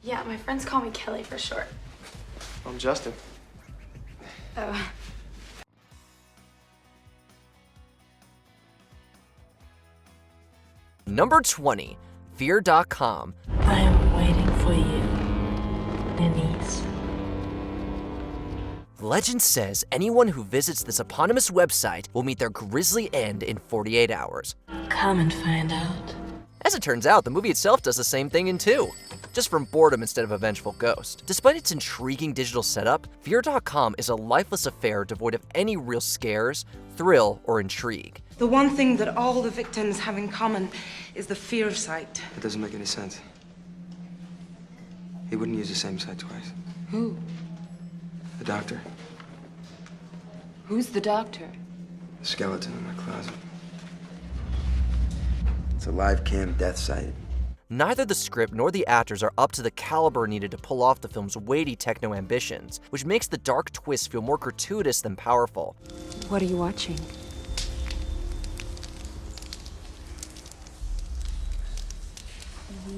Yeah, my friends call me Kelly for short. I'm Justin. Oh. Number 20, Fear.com. I am waiting for you, Denise. Legend says anyone who visits this eponymous website will meet their grisly end in 48 hours. Come and find out. As it turns out, the movie itself does the same thing in 2, just from boredom instead of a vengeful ghost. Despite its intriguing digital setup, Fear.com is a lifeless affair devoid of any real scares, thrill, or intrigue. The one thing that all the victims have in common is the fear of sight. That doesn't make any sense. He wouldn't use the same site twice. Who? The doctor. Who's the doctor? The skeleton in my closet. It's a live cam death site. Neither the script nor the actors are up to the caliber needed to pull off the film's weighty techno ambitions, which makes the dark twist feel more gratuitous than powerful. What are you watching?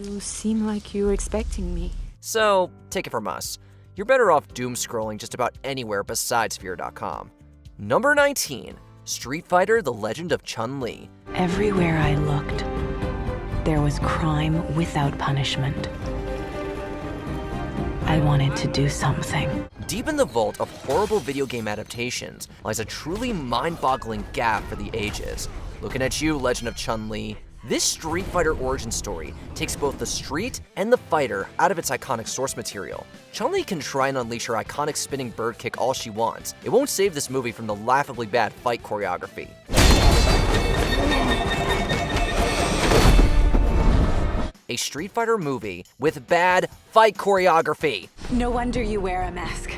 You seem like you were expecting me. So, take it from us. You're better off doom scrolling just about anywhere besides Fear.com. Number 19, Street Fighter: The Legend of Chun-Li. Everywhere I looked, there was crime without punishment. I wanted to do something. Deep in the vault of horrible video game adaptations lies a truly mind-boggling gap for the ages. Looking at you, Legend of Chun-Li. This Street Fighter origin story takes both the street and the fighter out of its iconic source material. Chun-Li can try and unleash her iconic spinning bird kick all she wants. It won't save this movie from the laughably bad fight choreography. A Street Fighter movie with bad fight choreography. No wonder you wear a mask.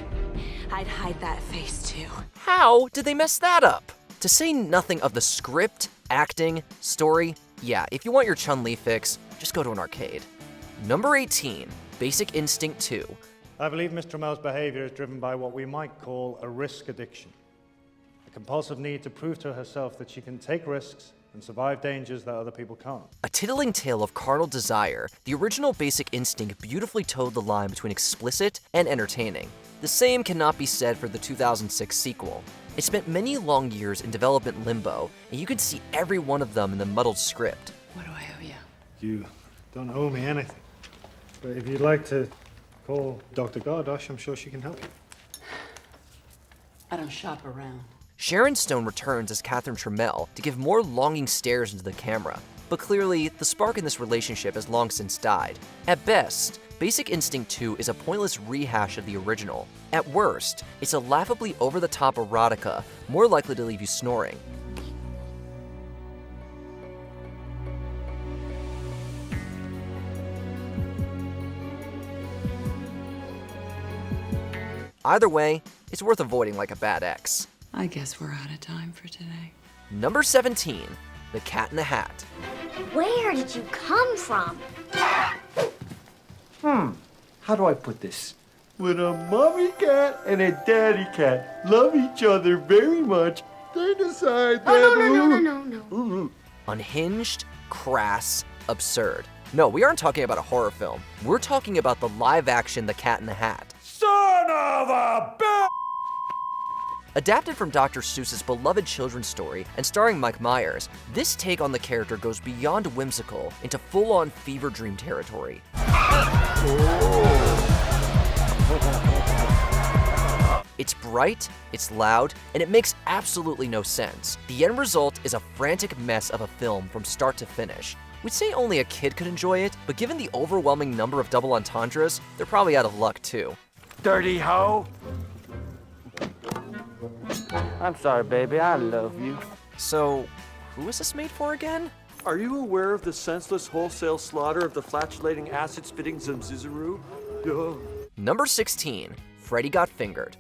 I'd hide that face too. How did they mess that up? To say nothing of the script, acting, story, yeah, if you want your Chun-Li fix, just go to an arcade. Number 18, Basic Instinct 2. I believe Miss Tramel's behavior is driven by what we might call a risk addiction. A compulsive need to prove to herself that she can take risks and survive dangers that other people can't. A titillating tale of carnal desire, the original Basic Instinct beautifully towed the line between explicit and entertaining. The same cannot be said for the 2006 sequel. It spent many long years in development limbo, and you could see every one of them in the muddled script. What do I owe you? You don't owe me anything. But if you'd like to call Dr. Gardosh, I'm sure she can help you. I don't shop around. Sharon Stone returns as Catherine Tramell to give more longing stares into the camera, but clearly, the spark in this relationship has long since died. At best, Basic Instinct 2 is a pointless rehash of the original. At worst, it's a laughably over-the-top erotica, more likely to leave you snoring. Either way, it's worth avoiding like a bad ex. I guess we're out of time for today. Number 17, The Cat in the Hat. Where did you come from? How do I put this? When a mommy cat and a daddy cat love each other very much, they decide that... No. Unhinged, crass, absurd. No, we aren't talking about a horror film. We're talking about the live-action The Cat in the Hat. Son of a bitch! Adapted from Dr. Seuss's beloved children's story and starring Mike Myers, this take on the character goes beyond whimsical into full-on fever dream territory. It's bright, it's loud, and it makes absolutely no sense. The end result is a frantic mess of a film from start to finish. We'd say only a kid could enjoy it, but given the overwhelming number of double entendres, they're probably out of luck too. Dirty hoe! I'm sorry, baby, I love you. So, who is this made for again? Are you aware of the senseless wholesale slaughter of the flatulating acid-spitting Zamzizaru? Duh. Number 16, Freddy Got Fingered.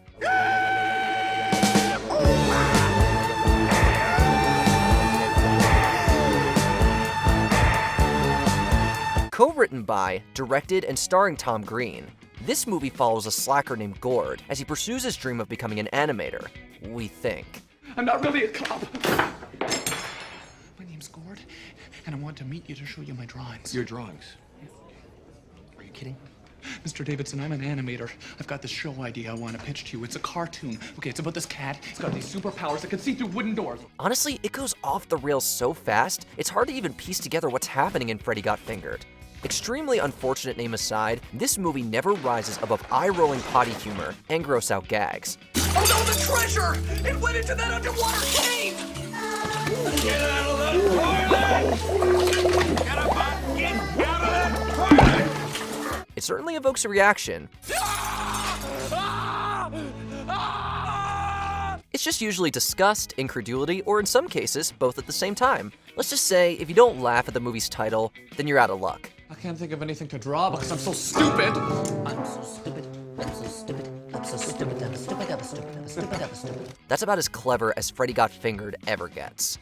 Co-written by, directed, and starring Tom Green, this movie follows a slacker named Gord as he pursues his dream of becoming an animator, we think. I'm not really a cop. My name's Gord, and I want to meet you to show you my drawings. Your drawings? Are you kidding? Mr. Davidson, I'm an animator. I've got this show idea I want to pitch to you. It's a cartoon. Okay, it's about this cat. It's got these superpowers that can see through wooden doors. Honestly, it goes off the rails so fast, it's hard to even piece together what's happening in Freddy Got Fingered. Extremely unfortunate name aside, this movie never rises above eye-rolling potty humor and gross-out gags. Oh no, the treasure! It went into that underwater cave! Get out of the toilet! Get out of the toilet! It certainly evokes a reaction. It's just usually disgust, incredulity, or in some cases, both at the same time. Let's just say, if you don't laugh at the movie's title, then you're out of luck. I can't think of anything to draw because I'm so stupid! I'm so stupid. I'm so stupid. I'm so stupid. I'm stupid. I'm stupid. I'm stupid. I'm stupid. That's about as clever as Freddy Got Fingered ever gets.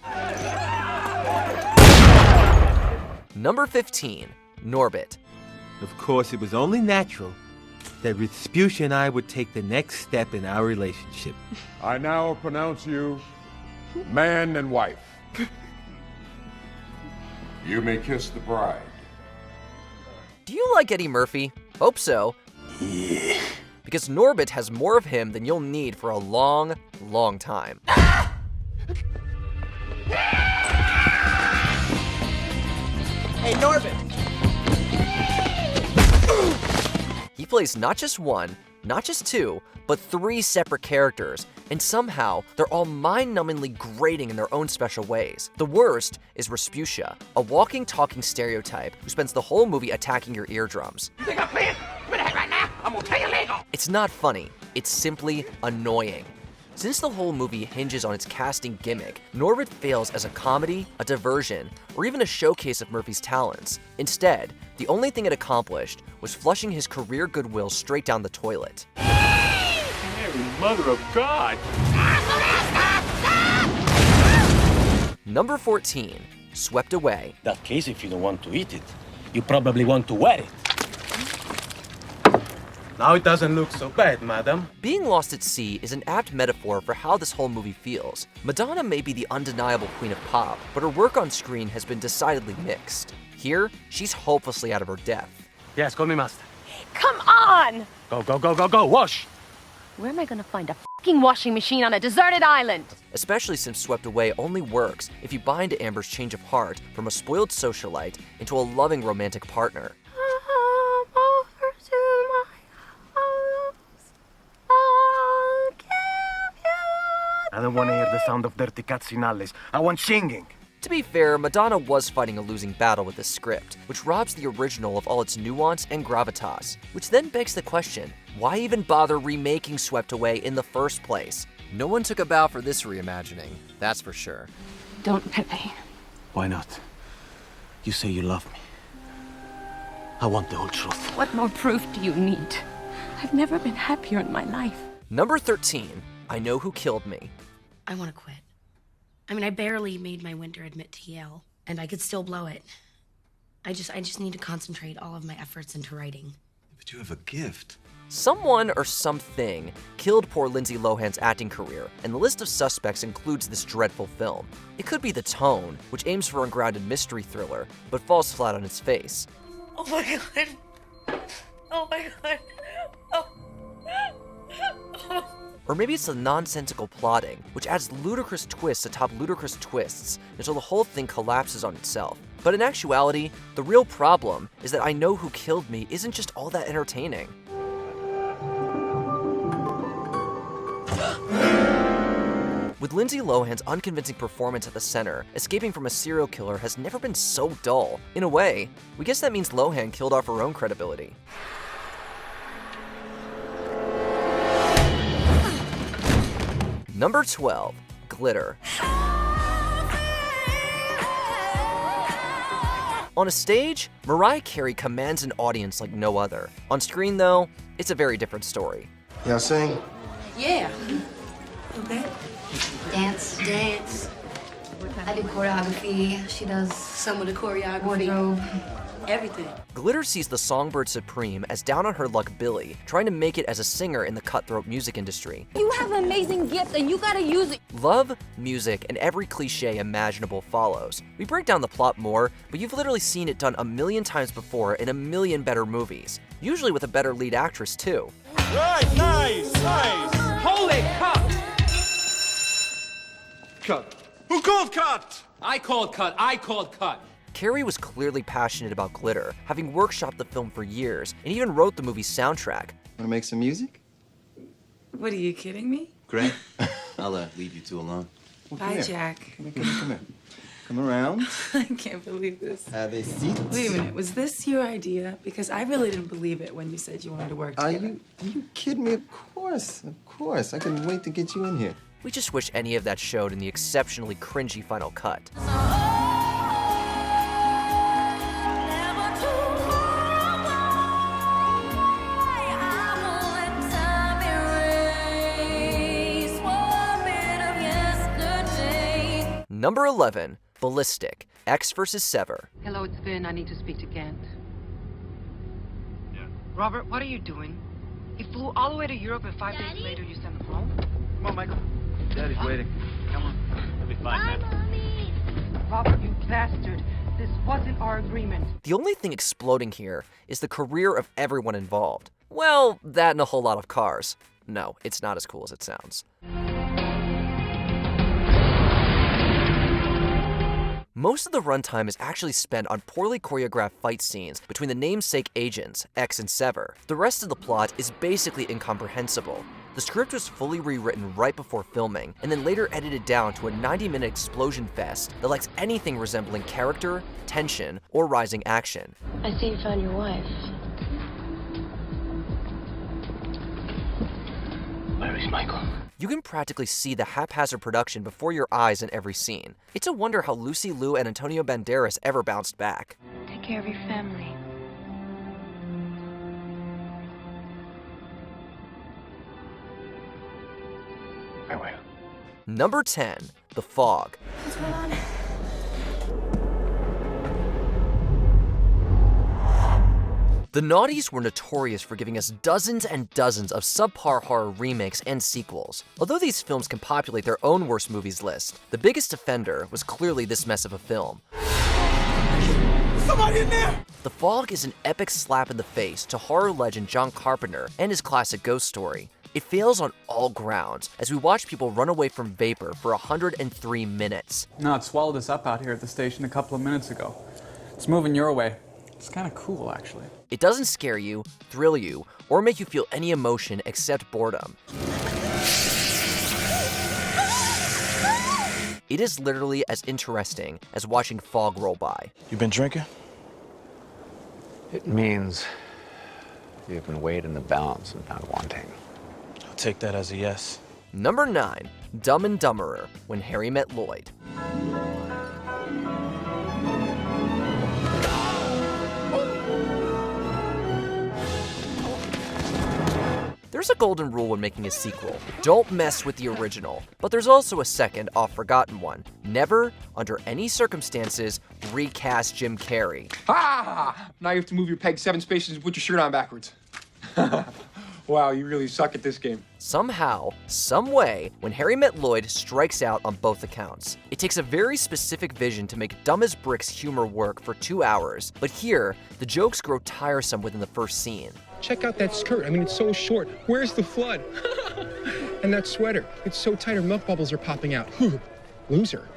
Number 15, Norbit. Of course, it was only natural that Respucia and I would take the next step in our relationship. I now pronounce you man and wife. You may kiss the bride. Do you like Eddie Murphy? Hope so. Yeah. Because Norbit has more of him than you'll need for a long, long time. Hey, Norbit! He plays not just one, not just two, but 3 separate characters, and somehow they're all mind-numbingly grating in their own special ways. The worst is Respucia, a walking, talking stereotype who spends the whole movie attacking your eardrums. You think I'm playing? Give me the head right now! I'm gonna tell you later! It's not funny, it's simply annoying. Since the whole movie hinges on its casting gimmick, Norbit fails as a comedy, a diversion, or even a showcase of Murphy's talents. Instead, the only thing it accomplished was flushing his career goodwill straight down the toilet. Mary, Mother of God! Number 14, Swept Away. That case, if you don't want to eat it, you probably want to wear it. Now it doesn't look so bad, madam. Being lost at sea is an apt metaphor for how this whole movie feels. Madonna may be the undeniable queen of pop, but her work on screen has been decidedly mixed. Here, she's hopelessly out of her depth. Yes, call me master. Come on! Go, go, go, go, go, wash! Where am I gonna find a fucking washing machine on a deserted island? Especially since Swept Away only works if you buy into Amber's change of heart from a spoiled socialite into a loving romantic partner. I don't want to hear the sound of dirty cazzinales. I want singing. To be fair, Madonna was fighting a losing battle with this script, which robs the original of all its nuance and gravitas. Which then begs the question, why even bother remaking Swept Away in the first place? No one took a bow for this reimagining, that's for sure. Don't, Pepe. Why not? You say you love me. I want the whole truth. What more proof do you need? I've never been happier in my life. Number 13, I Know Who Killed Me. I want to quit. I mean, I barely made my winter admit to Yale, and I could still blow it. I just need to concentrate all of my efforts into writing. But you have a gift. Someone or something killed poor Lindsay Lohan's acting career, and the list of suspects includes this dreadful film. It could be the tone, which aims for a grounded mystery thriller, but falls flat on its face. Oh my god. Oh my god. Oh. Or maybe it's the nonsensical plotting, which adds ludicrous twists atop ludicrous twists until the whole thing collapses on itself. But in actuality, the real problem is that I Know Who Killed Me isn't just all that entertaining. With Lindsay Lohan's unconvincing performance at the center, escaping from a serial killer has never been so dull. In a way, we guess that means Lohan killed off her own credibility. Number 12, Glitter. On a stage, Mariah Carey commands an audience like no other. On screen, though, it's a very different story. Y'all sing? Yeah. Okay. Dance, dance. I do choreography. She does some of the choreography. Wardrobe. Everything. Glitter sees the Songbird Supreme as down-on-her-luck Billy, trying to make it as a singer in the cutthroat music industry. You have an amazing gift and you gotta use it. Love, music, and every cliche imaginable follows. We break down the plot more, but you've literally seen it done a million times before in a million better movies. Usually with a better lead actress, too. Right, nice. Holy cut! Cut. Who called cut? I called cut. Carrie was clearly passionate about Glitter, having workshopped the film for years, and even wrote the movie's soundtrack. Wanna make some music? What, are you kidding me? Great. I'll leave you two alone. Well, Bye, Jack. Come here. Come around. I can't believe this. Have a seat. Wait a minute, was this your idea? Because I really didn't believe it when you said you wanted to work together. Are you kidding me? Of course. I couldn't wait to get you in here. We just wish any of that showed in the exceptionally cringy final cut. Number 11, Ballistic, X vs. Sever. Hello, it's Vin. I need to speak to Gant. Yeah. Robert, what are you doing? He flew all the way to Europe and 5 days later you sent him home? Come on, Michael. Daddy's waiting. Come on. He'll be fine, man. Robert, you bastard. This wasn't our agreement. The only thing exploding here is the career of everyone involved. Well, that and a whole lot of cars. No, it's not as cool as it sounds. Most of the runtime is actually spent on poorly choreographed fight scenes between the namesake agents, X and Sever. The rest of the plot is basically incomprehensible. The script was fully rewritten right before filming, and then later edited down to a 90-minute explosion fest that lacks anything resembling character, tension, or rising action. I see you found your wife. Where is Michael? You can practically see the haphazard production before your eyes in every scene. It's a wonder how Lucy Liu and Antonio Banderas ever bounced back. Take care of your family. I will. Number 10, The Fog. What's going on? The Naughties were notorious for giving us dozens and dozens of subpar horror remakes and sequels. Although these films can populate their own worst movies list, the biggest offender was clearly this mess of a film. Somebody in there! The Fog is an epic slap in the face to horror legend John Carpenter and his classic ghost story. It fails on all grounds, as we watch people run away from vapor for 103 minutes. No, it swallowed us up out here at the station a couple of minutes ago. It's moving your way. It's kind of cool, actually. It doesn't scare you, thrill you, or make you feel any emotion except boredom. It is literally as interesting as watching fog roll by. You been drinking? It means you've been weighed in the balance and found wanting. I'll take that as a yes. Number 9, Dumb and Dumberer, When Harry Met Lloyd. There's a golden rule when making a sequel. Don't mess with the original. But there's also a second, oft-forgotten one. Never, under any circumstances, recast Jim Carrey. Ah! Now you have to move your peg 7 spaces and put your shirt on backwards. Wow, you really suck at this game. Somehow, someway, When Harry Met Lloyd strikes out on both accounts. It takes a very specific vision to make dumb as bricks humor work for 2 hours, but here, the jokes grow tiresome within the first scene. Check out that skirt. I mean, it's so short. Where's the flood? And that sweater. It's so tight her milk bubbles are popping out. Loser.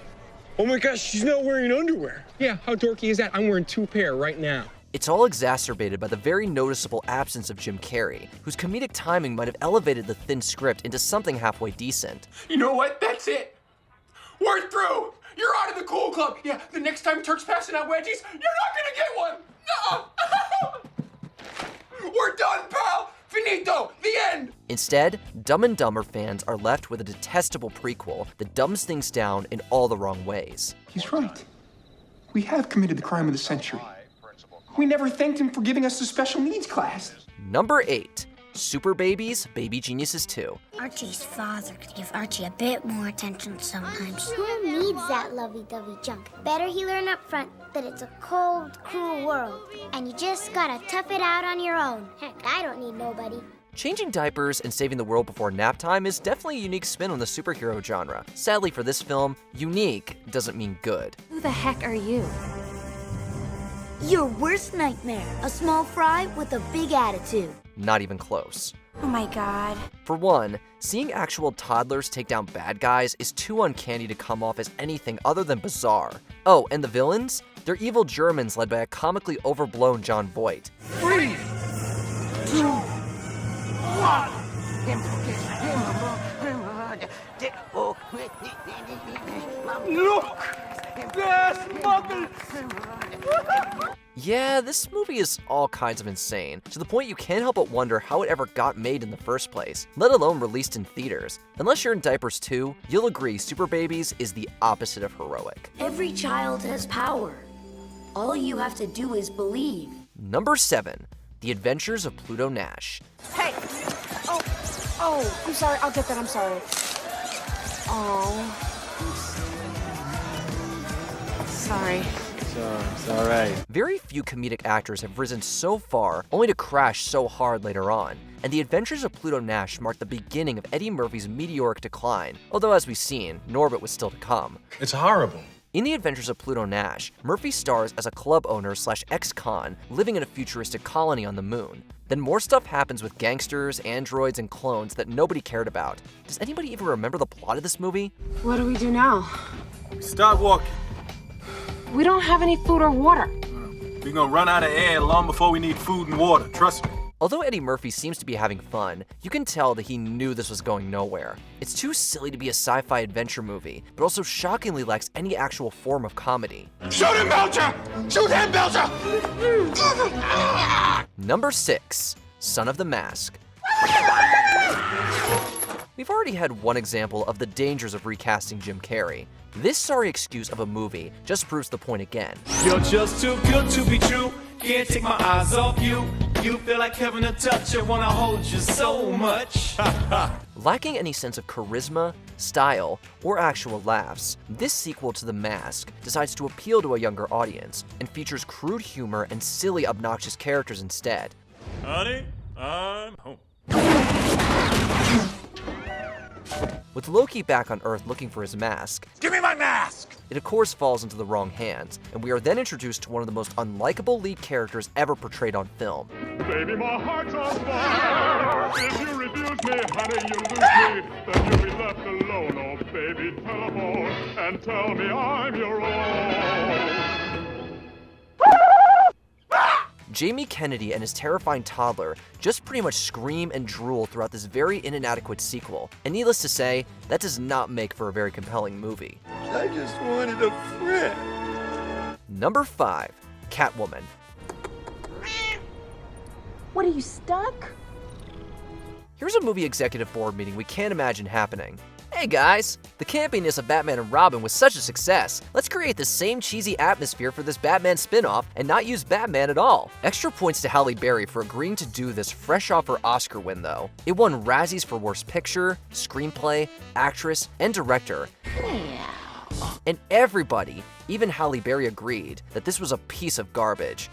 Oh my gosh, she's not wearing underwear. Yeah, how dorky is that? I'm wearing 2 pair right now. It's all exacerbated by the very noticeable absence of Jim Carrey, whose comedic timing might have elevated the thin script into something halfway decent. You know what? That's it. We're through. You're out of the cool club. Yeah, the next time Turk's passing out wedgies, you're not gonna get one. No. We're done, pal. Finito. The end. Instead, Dumb and Dumber fans are left with a detestable prequel that dumbs things down in all the wrong ways. He's right. We have committed the crime of the century. We never thanked him for giving us the special needs class. Number 8, Super Babies, Baby Geniuses 2. Archie's father could give Archie a bit more attention sometimes. Who needs that lovey-dovey junk? Better he learn up front that it's a cold, cruel world, and you just gotta tough it out on your own. Heck, I don't need nobody. Changing diapers and saving the world before nap time is definitely a unique spin on the superhero genre. Sadly for this film, unique doesn't mean good. Who the heck are you? Your worst nightmare. A small fry with a big attitude. Not even close. Oh my god. For one, seeing actual toddlers take down bad guys is too uncanny to come off as anything other than bizarre. Oh, and the villains? They're evil Germans led by a comically overblown John Voight. 3, 2, 1. Look! There's Mother! Yeah, this movie is all kinds of insane, to the point you can't help but wonder how it ever got made in the first place, let alone released in theaters. Unless you're in diapers too, you'll agree Super Babies is the opposite of heroic. Every child has power. All you have to do is believe. Number 7, The Adventures of Pluto Nash. Hey! Oh, I'm sorry. I'll get that. I'm sorry. Oh. Sorry. It's all right. Very few comedic actors have risen so far, only to crash so hard later on. And The Adventures of Pluto Nash marked the beginning of Eddie Murphy's meteoric decline, although as we've seen, Norbit was still to come. It's horrible. In The Adventures of Pluto Nash, Murphy stars as a club owner / ex-con living in a futuristic colony on the moon. Then more stuff happens with gangsters, androids, and clones that nobody cared about. Does anybody even remember the plot of this movie? What do we do now? Start walking. We don't have any food or water. We're gonna run out of air long before we need food and water, trust me. Although Eddie Murphy seems to be having fun, you can tell that he knew this was going nowhere. It's too silly to be a sci-fi adventure movie, but also shockingly lacks any actual form of comedy. Shoot him, Belcher! Shoot him, Belcher! Number 6, Son of the Mask. We've already had one example of the dangers of recasting Jim Carrey. This sorry excuse of a movie just proves the point again. You're just too good to be true. Can't take my eyes off you. You feel like having a touch. I wanna hold you so much. Lacking any sense of charisma, style, or actual laughs, this sequel to The Mask decides to appeal to a younger audience and features crude humor and silly, obnoxious characters instead. Honey, I'm home. With Loki back on Earth looking for his mask, Give me my mask! it of course falls into the wrong hands, and we are then introduced to one of the most unlikable lead characters ever portrayed on film. Baby, my heart's on fire. If you refuse me, honey, you lose me. Then you'll be left alone. Oh, baby, telephone and tell me I'm your own. Jamie Kennedy and his terrifying toddler just pretty much scream and drool throughout this very inadequate sequel, and needless to say, that does not make for a very compelling movie. I just wanted a friend. Number 5, Catwoman. What, are you stuck? Here's a movie executive board meeting we can't imagine happening. Hey guys, the campiness of Batman and Robin was such a success. Let's create the same cheesy atmosphere for this Batman spin-off and not use Batman at all. Extra points to Halle Berry for agreeing to do this fresh off her Oscar win though. It won Razzies for Worst Picture, Screenplay, Actress, and Director. And everybody, even Halle Berry, agreed that this was a piece of garbage.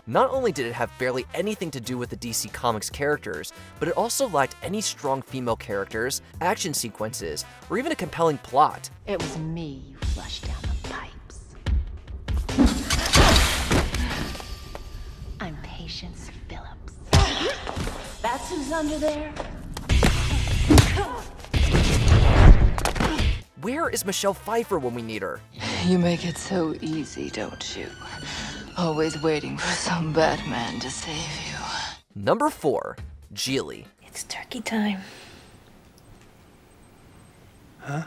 Not only did it have barely anything to do with the DC Comics characters, but it also lacked any strong female characters, action sequences, or even a compelling plot. It was me you flushed down the pipes. I'm Patience Phillips. That's who's under there? Where is Michelle Pfeiffer when we need her? You make it so easy, don't you? Always waiting for some Batman to save you. Number 4, Gigli. It's turkey time. Huh?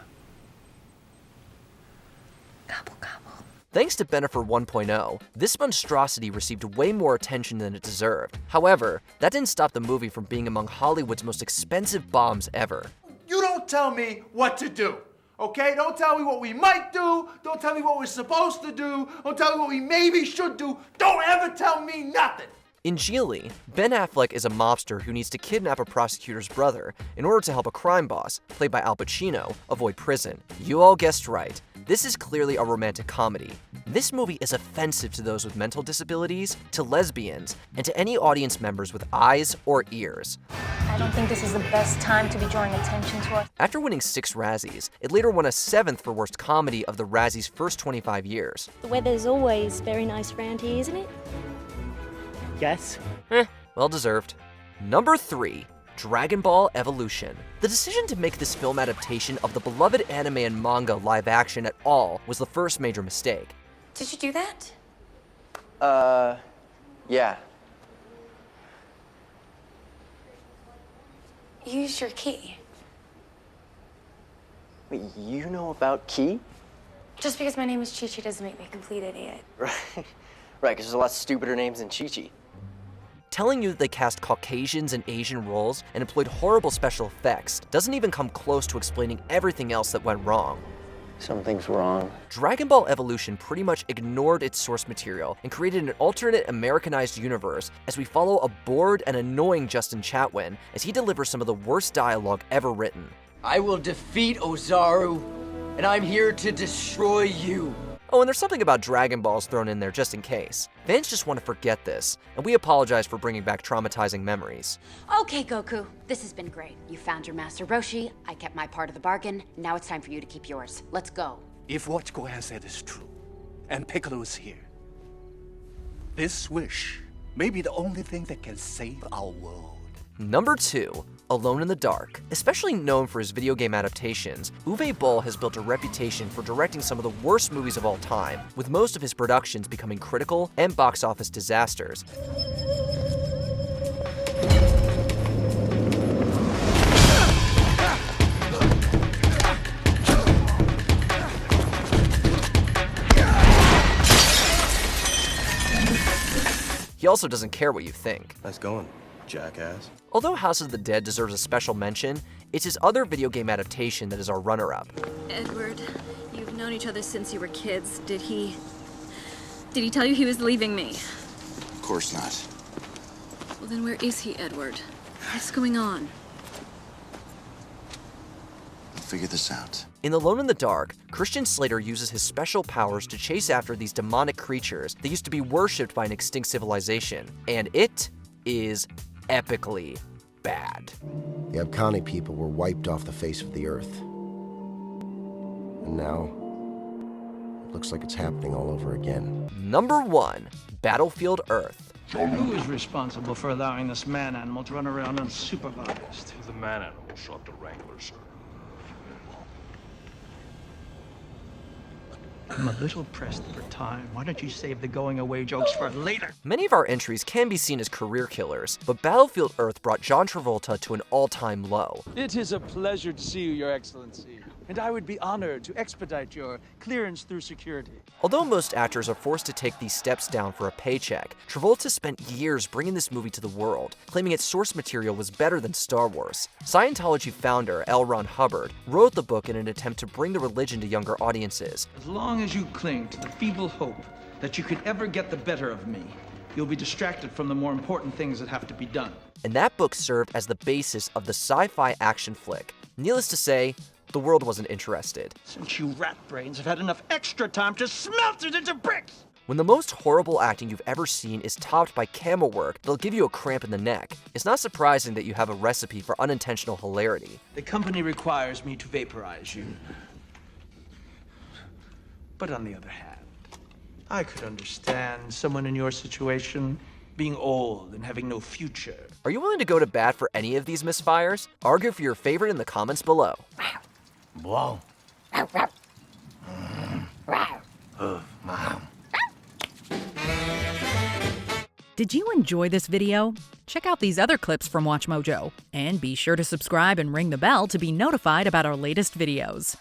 Gobble, gobble. Thanks to Bennifer 1.0, this monstrosity received way more attention than it deserved. However, that didn't stop the movie from being among Hollywood's most expensive bombs ever. You don't don't tell me what to do. Okay? Don't tell me what we might do. Don't tell me what we're supposed to do. Don't tell me what we maybe should do. Don't ever tell me nothing. In Gigli, Ben Affleck is a mobster who needs to kidnap a prosecutor's brother in order to help a crime boss, played by Al Pacino, avoid prison. You all guessed right. This is clearly a romantic comedy. This movie is offensive to those with mental disabilities, to lesbians, and to any audience members with eyes or ears. I don't think this is the best time to be drawing attention to us. After winning 6 Razzies, it later won a 7th for Worst Comedy of the Razzies' first 25 years. The weather's always very nice around here, isn't it? Yes. Well deserved. Number 3. Dragon Ball Evolution. The decision to make this film adaptation of the beloved anime and manga live action at all was the first major mistake. Did you do that? Yeah. Use your key. Wait, you know about Key? Just because my name is Chi-Chi doesn't make me a complete idiot. Right, because there's a lot stupider names than Chi-Chi. Telling you that they cast Caucasians and Asian roles and employed horrible special effects doesn't even come close to explaining everything else that went wrong. Something's wrong. Dragon Ball Evolution pretty much ignored its source material and created an alternate Americanized universe as we follow a bored and annoying Justin Chatwin as he delivers some of the worst dialogue ever written. I will defeat Ozaru, and I'm here to destroy you. Oh, and there's something about Dragon Balls thrown in there just in case. Fans just want to forget this, and we apologize for bringing back traumatizing memories. Okay, Goku, this has been great. You found your master Roshi, I kept my part of the bargain, now it's time for you to keep yours. Let's go. If what Gohan said is true, and Piccolo is here, this wish may be the only thing that can save our world. Number 2. Alone in the Dark. Especially known for his video game adaptations, Uwe Boll has built a reputation for directing some of the worst movies of all time, with most of his productions becoming critical and box office disasters. He also doesn't care what you think. Nice going, jackass. Although House of the Dead deserves a special mention, it's his other video game adaptation that is our runner-up. Edward, you've known each other since you were kids. Did he tell you he was leaving me? Of course not. Well, then where is he, Edward? What's going on? I'll figure this out. In Alone in the Dark, Christian Slater uses his special powers to chase after these demonic creatures that used to be worshipped by an extinct civilization, and it is epically bad. The Abkhani people were wiped off the face of the earth. And now, it looks like it's happening all over again. Number 1. Battlefield Earth. Who is responsible for allowing this man-animal to run around unsupervised? The man-animal shot the Wrangler, sir. I'm a little pressed for time. Why don't you save the going-away jokes for later? Many of our entries can be seen as career killers, but Battlefield Earth brought John Travolta to an all-time low. It is a pleasure to see you, Your Excellency. And I would be honored to expedite your clearance through security. Although most actors are forced to take these steps down for a paycheck, Travolta spent years bringing this movie to the world, claiming its source material was better than Star Wars. Scientology founder L. Ron Hubbard wrote the book in an attempt to bring the religion to younger audiences. As long as you cling to the feeble hope that you could ever get the better of me, you'll be distracted from the more important things that have to be done. And that book served as the basis of the sci-fi action flick. Needless to say, the world wasn't interested. Since you rat brains have had enough extra time to smelt it into bricks! When the most horrible acting you've ever seen is topped by camera work that'll give you a cramp in the neck, it's not surprising that you have a recipe for unintentional hilarity. The company requires me to vaporize you. But on the other hand, I could understand someone in your situation being old and having no future. Are you willing to go to bat for any of these misfires? Argue for your favorite in the comments below. Wow. Did you enjoy this video? Check out these other clips from WatchMojo, and be sure to subscribe and ring the bell to be notified about our latest videos.